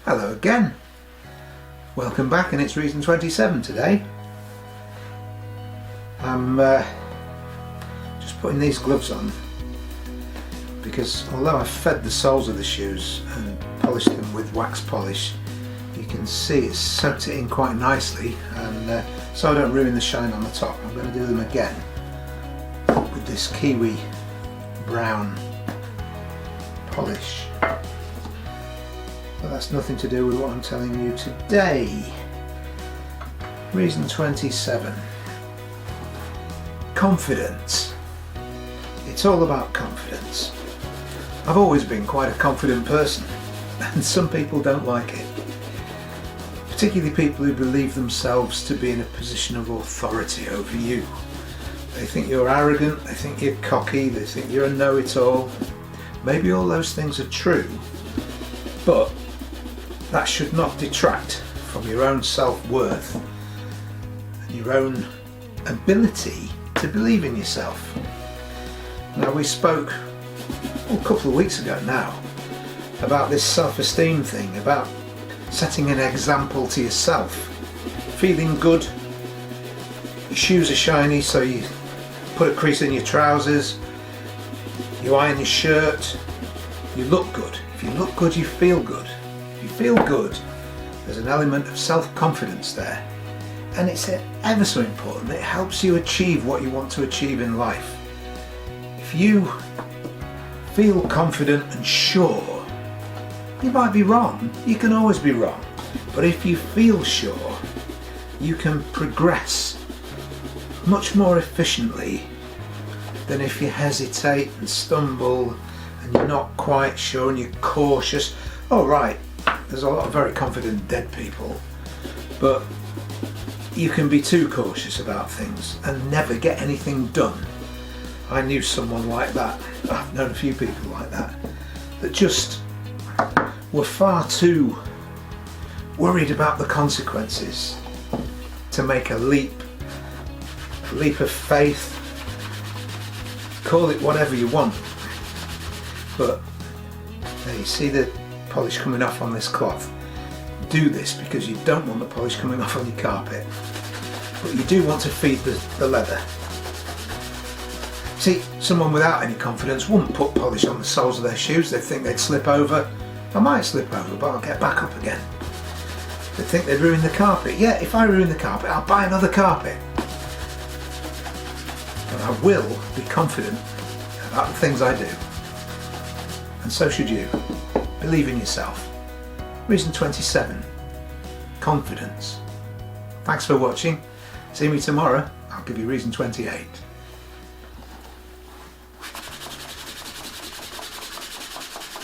Hello again. Welcome back, and it's Reason 27 today. I'm just putting these gloves on because although I've fed the soles of the shoes and polished them with wax polish, you can see it's soaked it in quite nicely, and so I don't ruin the shine on the top, I'm going to do them again with this kiwi brown polish. But that's nothing to do with what I'm telling you today. Reason 27. Confidence. It's all about confidence. I've always been quite a confident person, and some people don't like it. Particularly people who believe themselves to be in a position of authority over you. They think you're arrogant, they think you're cocky, they think you're a know-it-all. Maybe all those things are true, but that should not detract from your own self-worth and your own ability to believe in yourself. Now, we spoke a couple of weeks ago now about this self-esteem thing, about setting an example to yourself, feeling good. Your shoes are shiny, so you put a crease in your trousers, you iron your shirt, you look good. If you look good, you feel good. If you feel good, there's an element of self-confidence there, and it's ever so important. It helps you achieve what you want to achieve in life. If you feel confident and sure, you might be wrong, you can always be wrong, but if you feel sure, you can progress much more efficiently than if you hesitate and stumble and you're not quite sure and you're cautious. Oh right, there's a lot of very confident dead people, but you can be too cautious about things and never get anything done. I knew someone like that. I've known a few people like that just were far too worried about the consequences to make a leap of faith. Call it whatever you want, but there you see the polish coming off on this cloth. Do this because you don't want the polish coming off on your carpet, but you do want to feed the leather. See, someone without any confidence wouldn't put polish on the soles of their shoes. They'd think they'd slip over. I might slip over, but I'll get back up again. They'd think they'd ruin the carpet. Yeah, if I ruin the carpet, I'll buy another carpet. But I will be confident about the things I do. And so should you. Believe in yourself. Reason 27. Confidence. Thanks for watching. See me tomorrow. I'll give you reason 28.